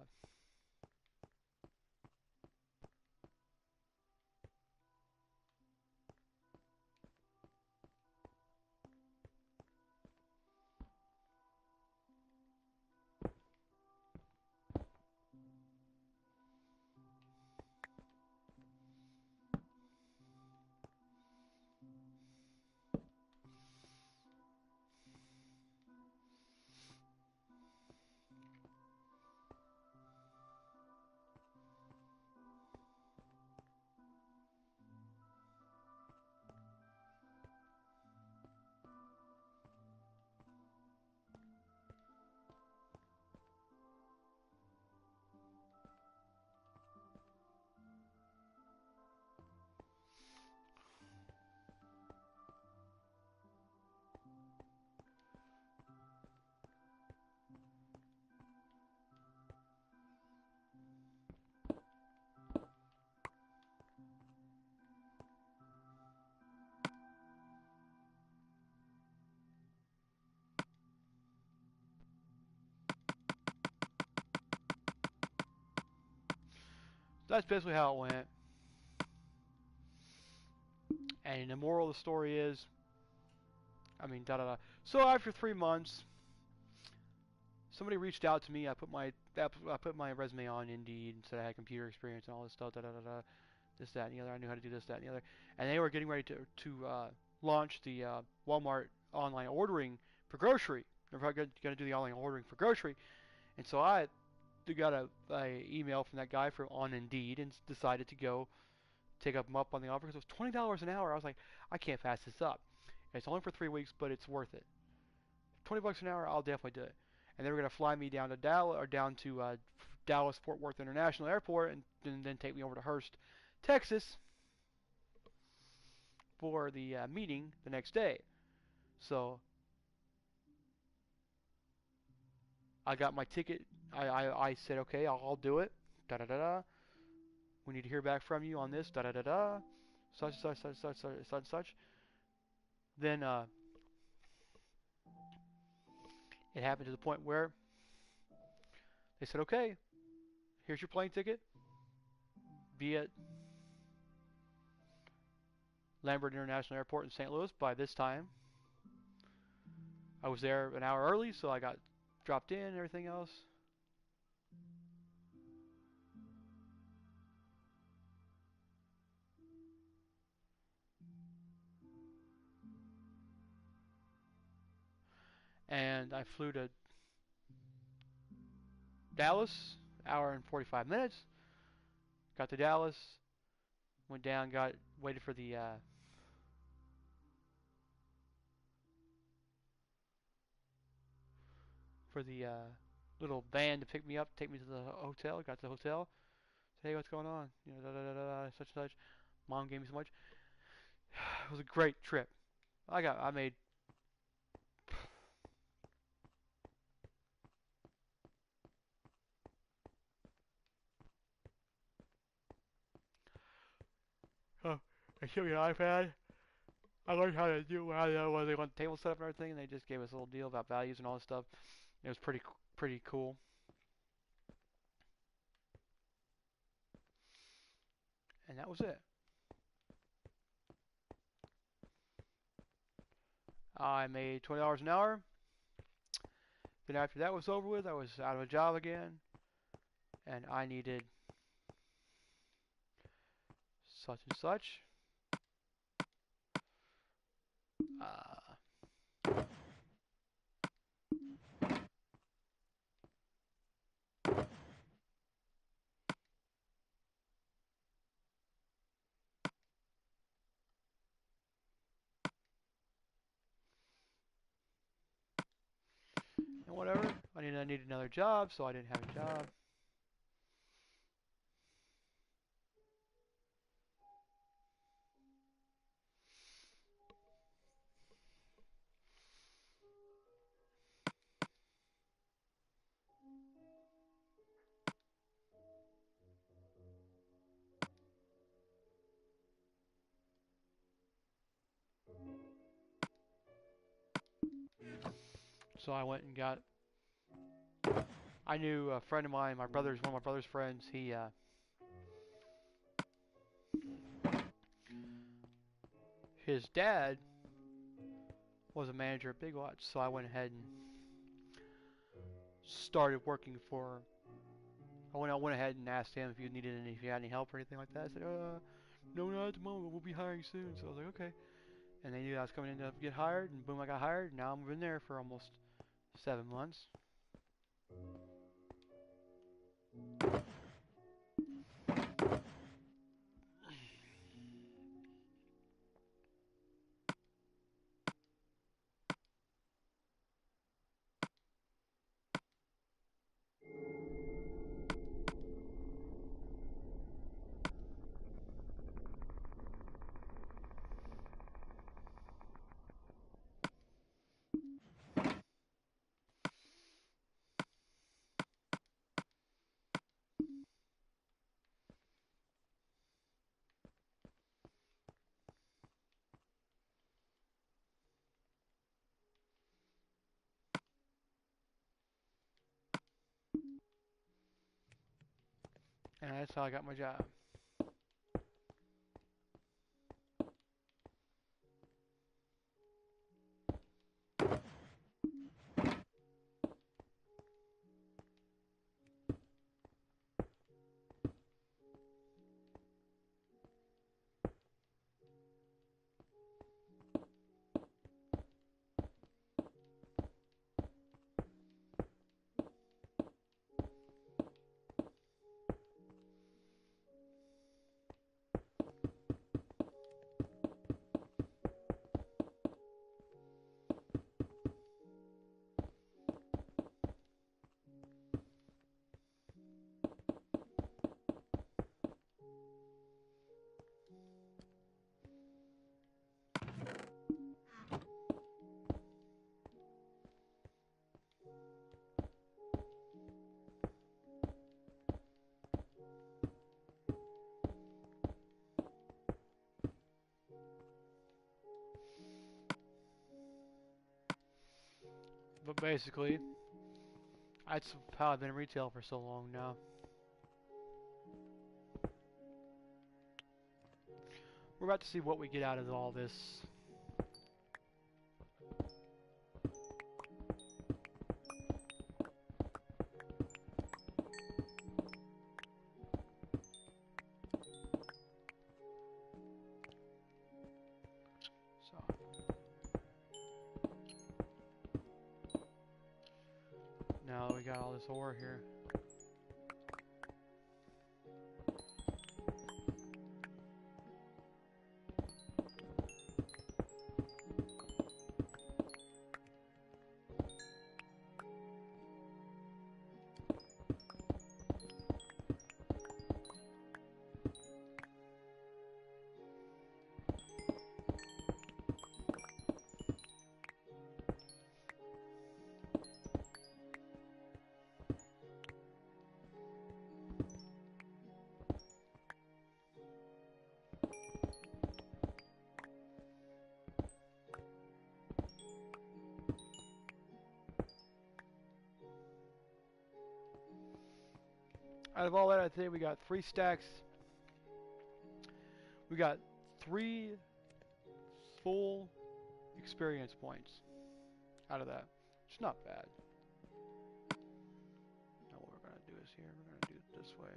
A: that's basically how it went. And the moral of the story is, I mean, da da da. So after 3 months, somebody reached out to me. I put my resume on Indeed and said I had computer experience and all this stuff. Da da da da. This, that, and the other. I knew how to do this, that, and the other. And they were getting ready to launch the Walmart online ordering for grocery. They're going to do the online ordering for grocery. And so I got a email from that guy from on Indeed and decided to go take him up on the offer because it was $20 an hour. I was like, I can't pass this up. It's only for 3 weeks, but it's worth it. $20 an hour, I'll definitely do it. And they were going to fly me down to Dallas Fort Worth International Airport and then take me over to Hurst, Texas for the meeting the next day. So I got my ticket. I said, okay, I'll do it. Da da da da. We need to hear back from you on this. Da da da da. Such such such such such such such. Then it happened to the point where they said, okay, here's your plane ticket. Be at Lambert International Airport in St. Louis by this time. I was there an hour early, so I got dropped in and everything else. And I flew to Dallas, hour and 45 minutes. Got to Dallas, went down, waited for the little van to pick me up, take me to the hotel. Got to the hotel. Said, hey, what's going on? You know, da da da da, such and such. Mom gave me so much. It was a great trip. I made. Oh, they showed me an iPad. I learned how to do how they want table setup and everything, and they just gave us a little deal about values and all this stuff. It was pretty cool. And that was it. I made $20 an hour. Then after that was over with, I was out of a job again, and I needed such and such. And whatever. I needed another job, so I didn't have a job. So I went and got. I knew a friend of mine, one of my brother's friends. His dad was a manager at Big Watch, so I went ahead and started working for. I went ahead and asked him if he had any help or anything like that. I said, no, not at the moment. We'll be hiring soon. So I was like, okay. And they knew I was coming in to get hired, and boom, I got hired. Now I've been there for almost 7 months. That's how I got my job. But basically, that's how I've been in retail for so long now. We're about to see what we get out of all this. So, now that we got all this ore here. Out of all that, I think we got 3 stacks. We got 3 full experience points out of that. It's not bad. Now what we're going to do is here, we're going to do it this way.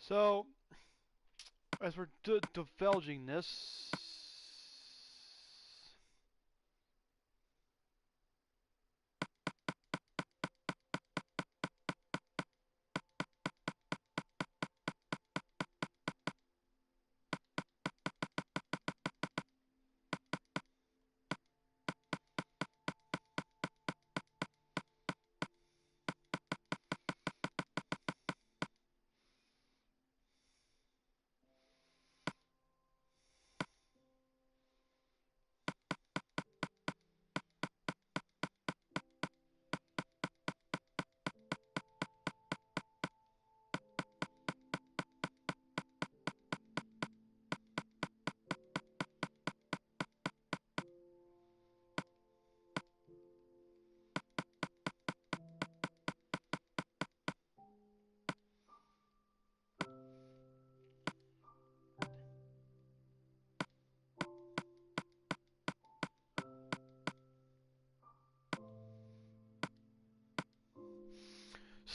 A: So, as we're divulging this,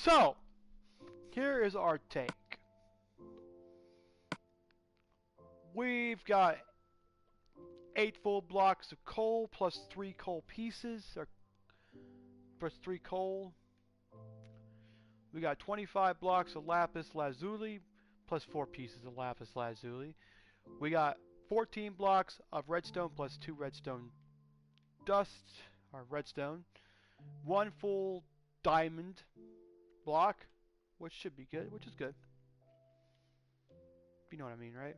A: So, here is our take. We've got 8 full blocks of coal plus 3 coal pieces, or plus 3 coal. We got 25 blocks of lapis lazuli plus 4 pieces of lapis lazuli. We got 14 blocks of redstone plus 2 redstone dust, or redstone. 1 full diamond block, which should be good, which is good. You know what I mean, right?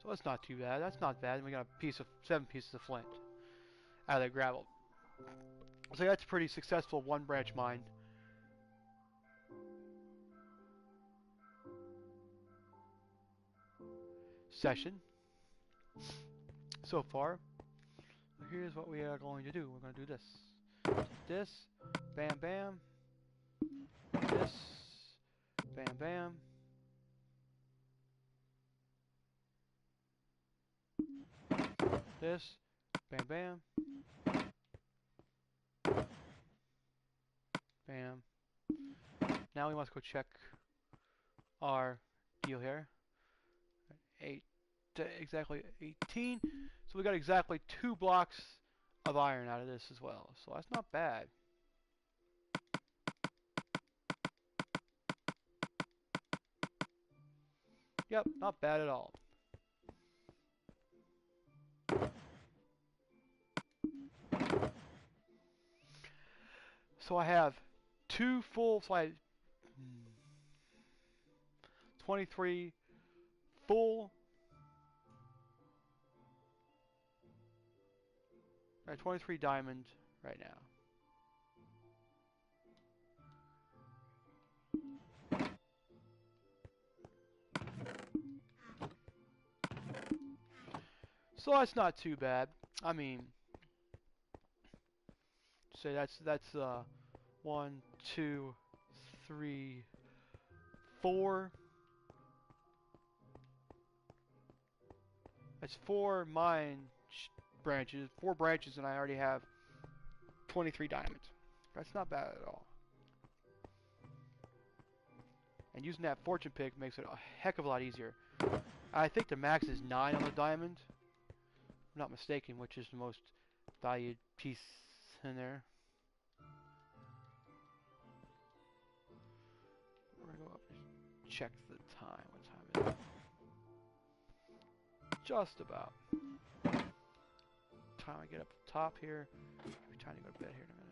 A: So that's not too bad. That's not bad. We got a piece of 7 pieces of flint out of the gravel. So that's a pretty successful 1 branch mine. Session so far. Here's what we are going to do. We're going to do this. This. Bam bam. This. Bam bam. This. Bam bam. Bam. Now we must go check our deal here. Exactly 18. So we got exactly 2 blocks of iron out of this as well. So that's not bad. Yep, not bad at all. So I have 2 full, so I 23 full, 23 diamond right now. So that's not too bad. I mean, say that's 1, 2, 3, 4. That's 4 mine branches, 4 branches, and I already have 23 diamonds. That's not bad at all. And using that fortune pick makes it a heck of a lot easier. I think the max is 9 on the diamond. If I'm not mistaken, which is the most valued piece in there. We're gonna go up and check the time. What time is it? Just about. Time I get up top here. It'll be time to go to bed here in a minute.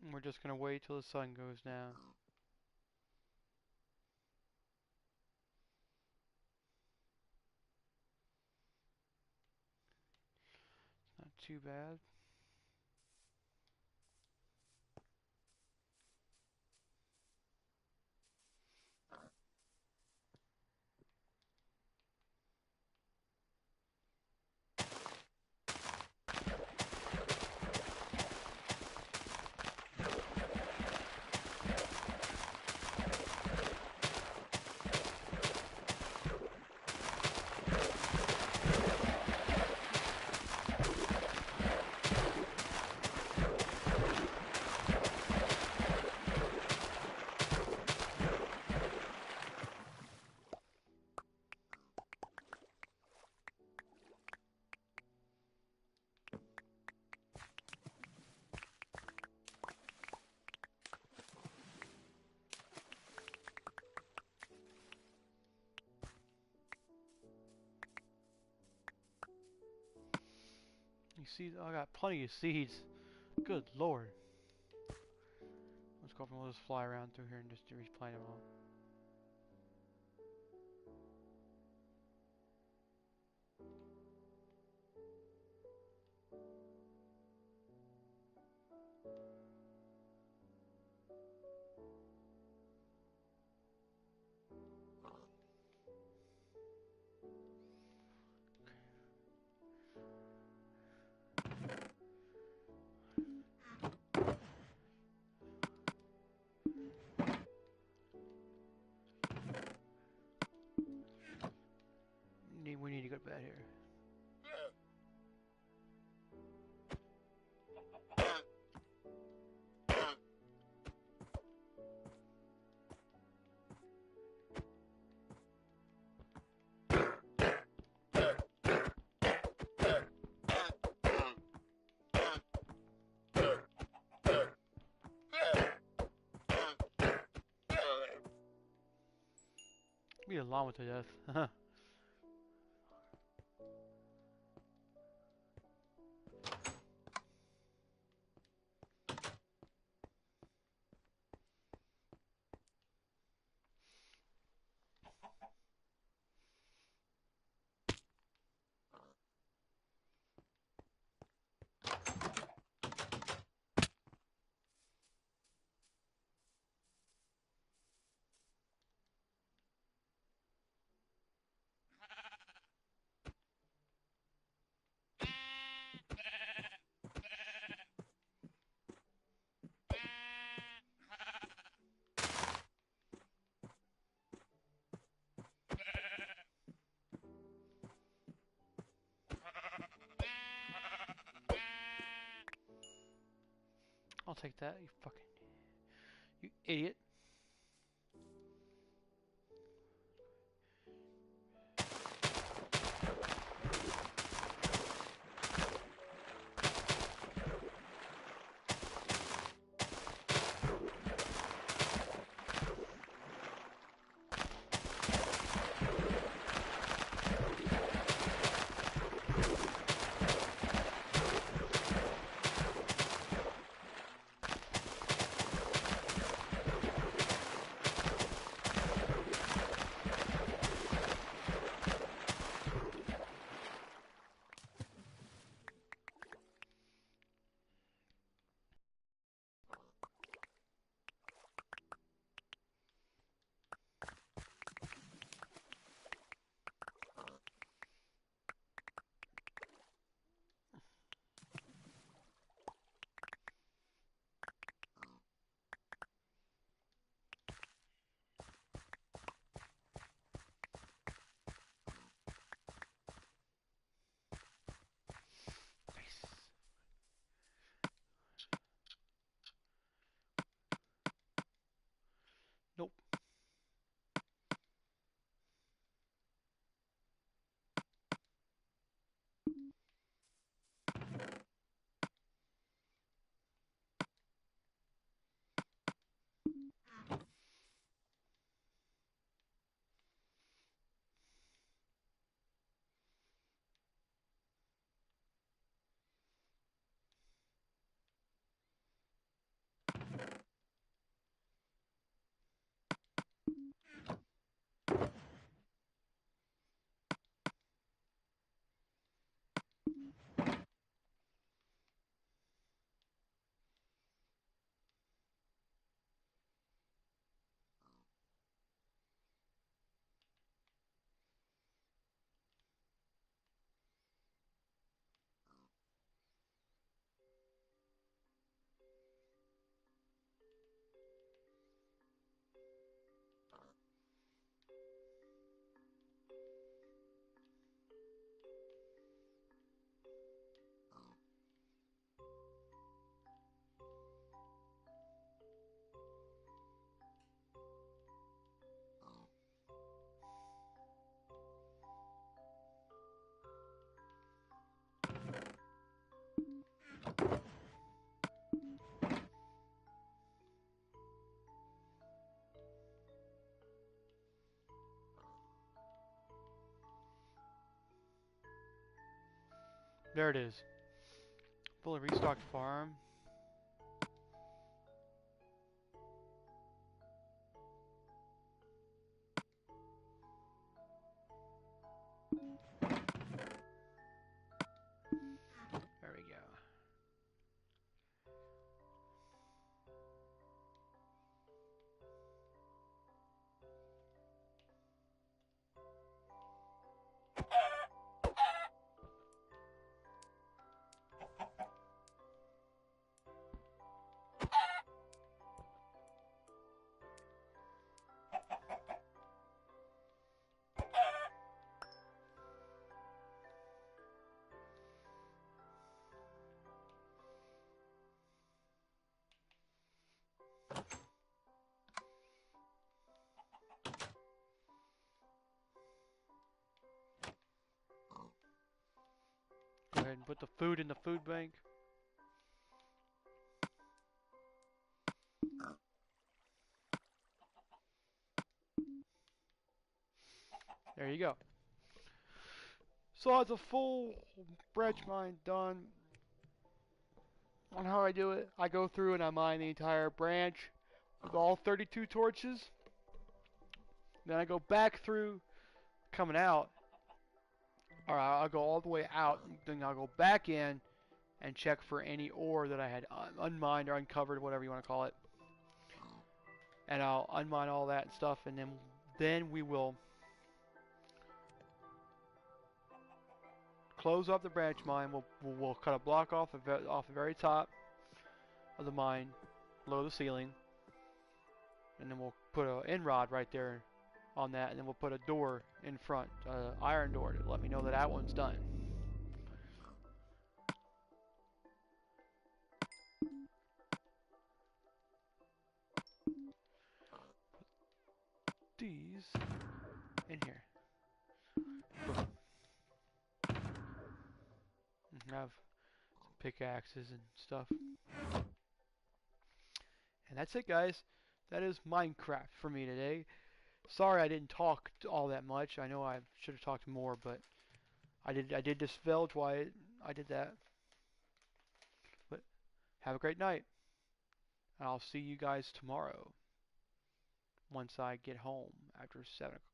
A: And we're just gonna wait till the sun goes down. Not too bad. seeds? Oh, I got plenty of seeds. Good lord. Let's go up and we'll just fly around through here and just replant them all. We need to go to bed here. Beat a llama to death. I'll take that, you idiot. Nope. There it is. Fully restocked farm. There we go. Go ahead and put the food in the food bank. There you go. So it's a full branch mine done. On how I do it, I go through and I mine the entire branch with all 32 torches. Then I go back through, coming out, or I'll go all the way out, and then I'll go back in and check for any ore that I had unmined or uncovered, whatever you want to call it. And I'll unmine all that stuff, and then we will close off the branch mine. We'll cut a block off the very top of the mine, below the ceiling, and then we'll put an end rod right there on that, and then we'll put a door in front, iron door, to let me know that that one's done. These in here. Have some pickaxes and stuff. And that's it, guys. That is Minecraft for me today. Sorry I didn't talk all that much. I know I should have talked more, but I did divulge why I did that. But have a great night. I'll see you guys tomorrow once I get home after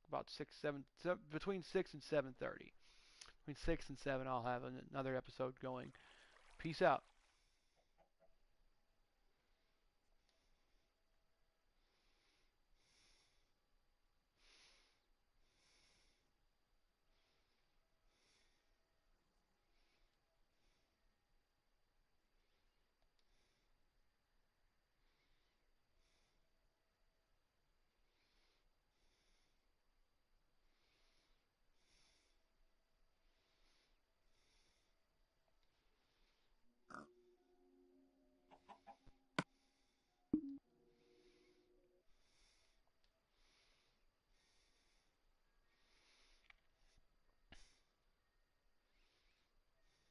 A: about 7, between 6 and 7:30. Between 6 and 7, I'll have another episode going. Peace out.